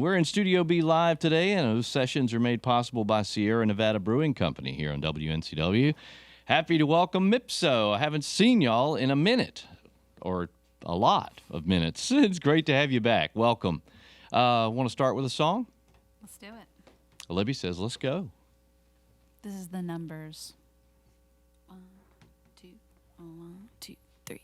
we're in Studio B live today, and those sessions are made possible by Sierra Nevada Brewing Company here on WNCW. Happy to welcome Mipso. I haven't seen y'all in a minute, or a lot of minutes. It's great to have you back. Welcome. Want to start with a song? Let's do it. Libby says, let's go. This is the numbers. 1, 2, 1, 2, 3.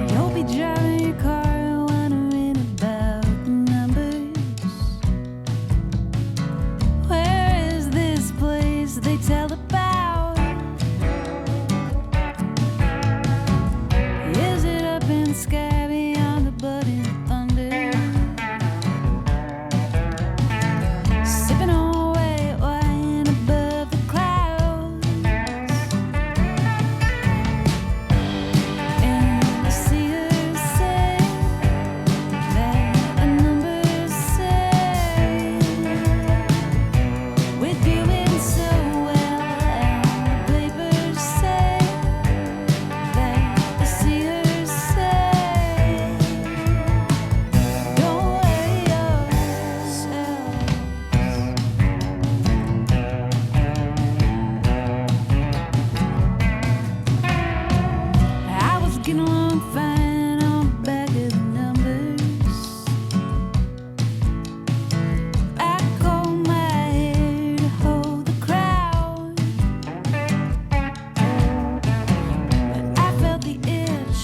You'll be driving your car, wondering about the numbers. Where is this place they tell about? Is it up in the sky beyond the budding thunder? Sipping on white wine above the clouds. And I see her say that the numbers say we're doing so well, and the papers say that I see her say, don't worry yourselves. I was getting along fine on the back of the numbers. I combed my hair to hold the crowd, but I felt the itch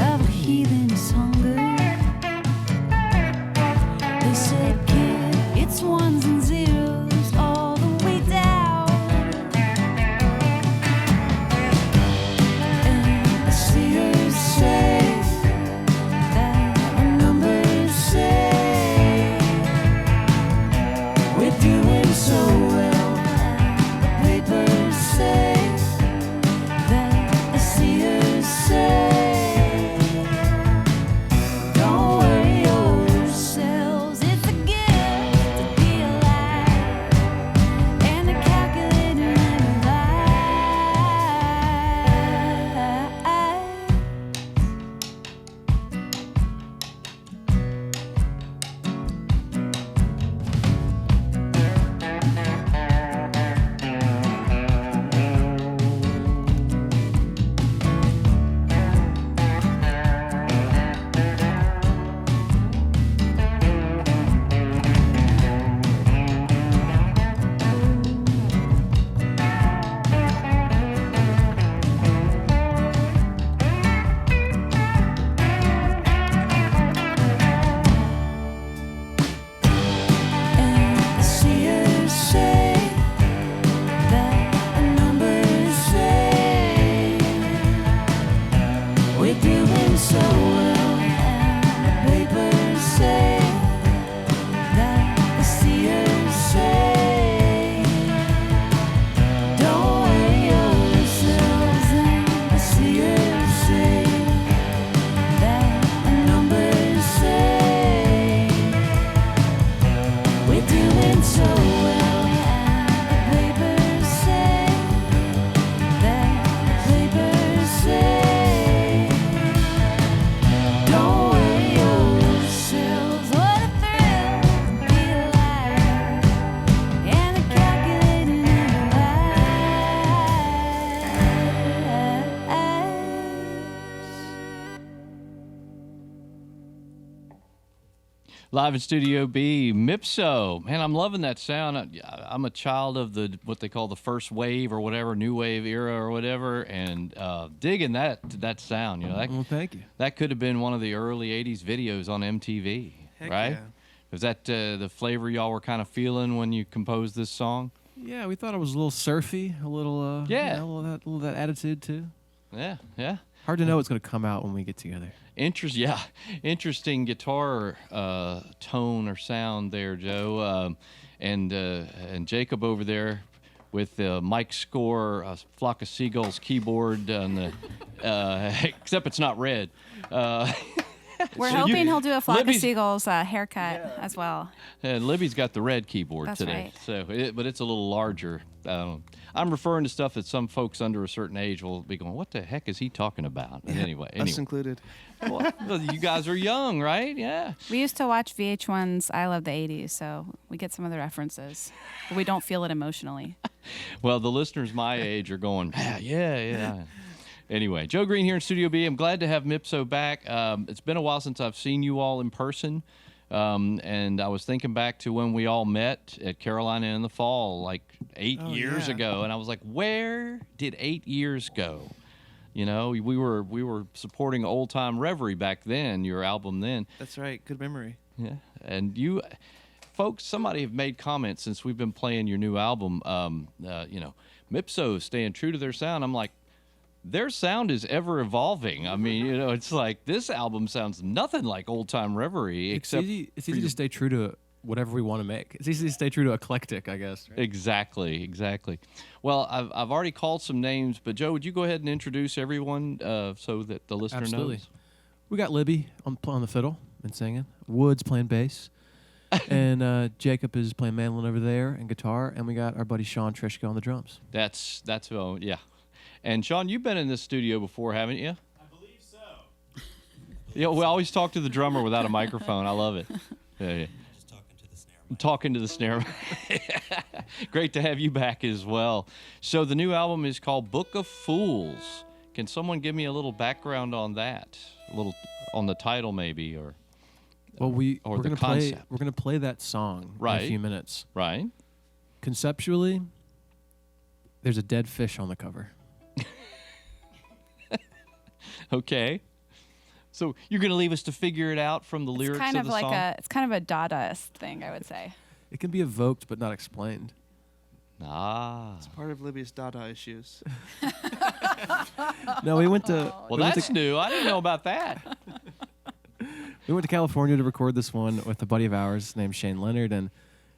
of a heathen's hunger. They said, kid, it's ones and zeros all the way down. And I see her say that the numbers say we're doing so well, and the papers say that I see her say, don't worry yourselves. It's a gift to be alive, and the calculator and lies. And I see her say that the numbers say we're doing so well, and the papers say that I see her say, don't worry yourselves. And I see her say that the numbers say we're doing so well, and the papers say that the papers say, don't worry yourselves. What a thrill to be alive, and the calculator and Live in Studio B, Mipso. Man, I'm loving that sound. I'm a child of the what they call the first wave or whatever, new wave era or whatever, and digging that sound. You know, Well, thank you. that could have been one of the early '80s videos on MTV, Heck right? yeah. Was that the flavor y'all were kind of feeling when you composed this song? Yeah, we thought it was a little surfy, a little, Yeah. a little that attitude too. Yeah, yeah. Hard to know what's going to come out when we get together. Interesting guitar tone or sound there, Joe. And Jacob over there with Mike Score, Flock of Seagulls keyboard on the, except it's not red. We're So hoping he'll do a flock of Libby's- seagulls haircut as well. And Libby's got the red keyboard That's today, right. so but it's a little larger. I'm referring to stuff that some folks under a certain age will be going, "What the heck is he talking about?" But anyway, Us included. well, you guys are young, right? Yeah. We used to watch VH1's I Love the 80s, so we get some of the references. But we don't feel it emotionally. Well, the listeners my age are going, yeah. Anyway, Joe Greene here in Studio B. I'm glad to have Mipso back. It's been a while since I've seen you all in person. And I was thinking back to when we all met at Carolina in the fall, like 8 years ago. And I was like, where did 8 years go? You know, we were supporting Old Time Reverie back then, your album then. That's right. Good memory. Yeah. And you folks, somebody have made comments since we've been playing your new album, Mipso staying true to their sound. I'm like, their sound is ever evolving. I mean, it's like this album sounds nothing like Old Time Reverie, except It's easy to stay true to whatever we want to make. It's easy to stay true to eclectic, I guess. Right? Exactly. Well, I've already called some names, but Joe, would you go ahead and introduce everyone so that the listener Absolutely. knows? We got Libby on the fiddle and singing. Woods playing bass. And Jacob is playing mandolin over there and guitar. And we got our buddy Sean Trishka on the drums. That's yeah. And Sean, you've been in this studio before, haven't you? I believe so. Yeah, we always talk to the drummer without a microphone. I love it. Yeah. Just talking to the snare mic. Talking to the snare. Great to have you back as well. So the new album is called Book of Fools. Can someone give me a little background on that? A little on the title maybe, or Well, we're the gonna concept. We're gonna play that song in Right. a few minutes. right? Conceptually, there's a dead fish on the cover. Okay. So you're going to leave us to figure it out from the lyrics It's kind of of the like song? it's kind of a Dadaist thing, I would say. It can be evoked but not explained. Ah. Part of Libby's Dada issues. No, we went to Well, we went that's new. I didn't know about that. We went to California to record this one with a buddy of ours named Shane Leonard, and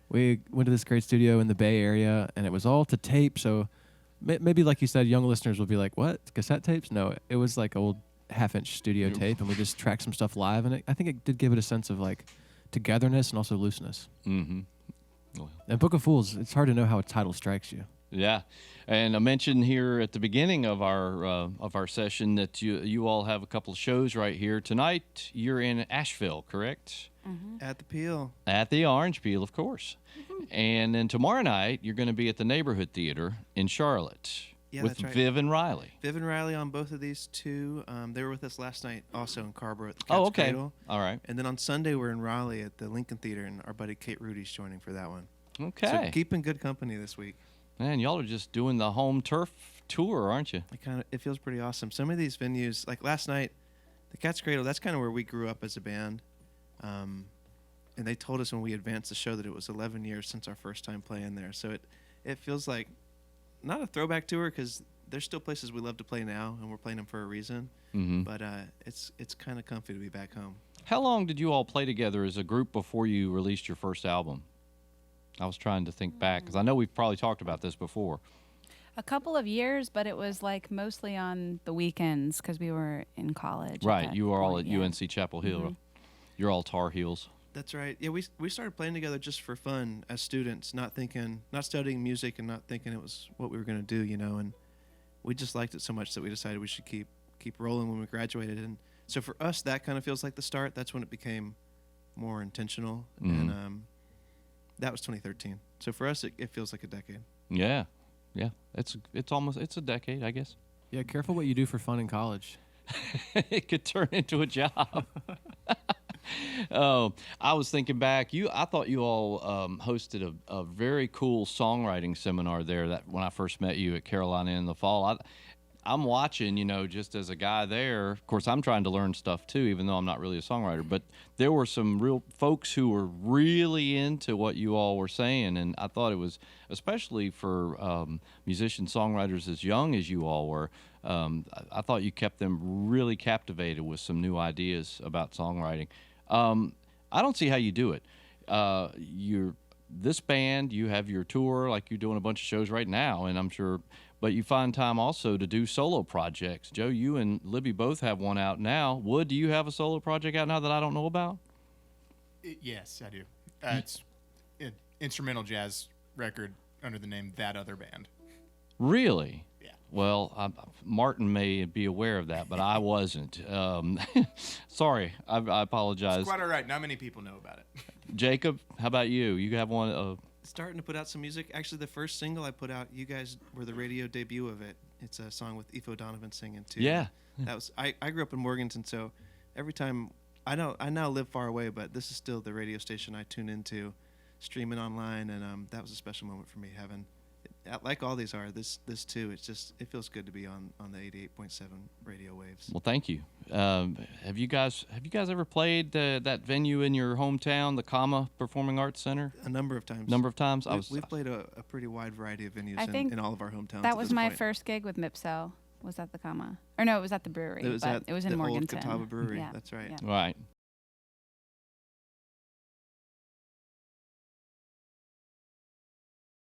we went to this great studio in the Bay Area, and it was all to tape. So maybe, like you said, young listeners will be like, "What, cassette tapes?" No, it was like old half-inch studio tape, and we just tracked some stuff live, and I think it did give it a sense of like togetherness and also looseness. Mm-hmm. And Book of Fools, it's hard to know how a title strikes you. Yeah, and I mentioned here at the beginning of our session that you all have a couple of shows right here tonight. You're in Asheville, correct? At the Peel. At the Orange Peel, of course. And then tomorrow night you're going to be at the Neighborhood Theater in Charlotte Yeah, with that's right. Viv and Riley. Viv and Riley on both of these two. They were with us last night also in Carborough at the Oh, Cat's okay. Cradle. All right. And then on Sunday we're in Raleigh at the Lincoln Theater, and our buddy Kate Rudy's joining for that one. Okay. So keeping good company this week. Man, y'all are just doing the home turf tour, aren't you? It feels pretty awesome. Some of these venues, like last night, the Cat's Cradle, that's kind of where we grew up as a band. And they told us when we advanced the show that it was 11 years since our first time playing there. So it feels like not a throwback tour, because there's still places we love to play now, and we're playing them for a reason. Mm-hmm. But it's kind of comfy to be back home. How long did you all play together as a group before you released your first album? I was trying to think back because I know we've probably talked about this before. A couple of years, but it was like mostly on the weekends because we were in college. at Right, that you are all at point, yeah. UNC Chapel Hill. Mhm. You're all Tar Heels. That's right. Yeah, we started playing together just for fun as students, not studying music and not thinking it was what we were going to do, and we just liked it so much that we decided we should keep rolling when we graduated. And so for us, that kind of feels like the start. That's when it became more intentional. Mhm. And that was 2013. So for us, it feels like a decade. Yeah. It's a decade, I guess. Yeah, careful what you do for fun in college. It could turn into a job. Oh, I was thinking back. I thought you all hosted a very cool songwriting seminar there. That when I first met you at Carolina in the fall, I'm watching. Just as a guy there. Of course, I'm trying to learn stuff too, even though I'm not really a songwriter. But there were some real folks who were really into what you all were saying, and I thought it was, especially for musician songwriters as young as you all were. I thought you kept them really captivated with some new ideas about songwriting. I don't see how you do it. this band, you have your tour, like you're doing a bunch of shows right now, and I'm sure, but you find time also to do solo projects. Joe, you and Libby both have one out now. Wood, do you have a solo project out now that I don't know about? Yes, I do. It's an instrumental jazz record under the name That Other Band. Really? Yeah. Well, Martin may be aware of that, but I wasn't. Sorry, I apologize. It's quite all right. Not many people know about it. Jacob, how about you? You have one? Starting to put out some music. Actually, the first single I put out, you guys were the radio debut of it. It's a song with Ifo Donovan singing too. Yeah. That was I grew up in Morganton, so every time I now live far away, but this is still the radio station I tune into, streaming online, and that was a special moment for me having. Like all these are, this too. It feels good to be on the 88.7 radio waves. Well, thank you. Have you guys ever played that venue in your hometown, the Comma Performing Arts Center? A number of times. Number of times. We've played a pretty wide variety of venues I think in all of our hometowns. That at was this my point. first gig with Mipso. Was at the Comma, or no, it was at the brewery. It was but at it was in the old Morganton. Catawba Brewery. Yeah. That's right. Yeah. Right.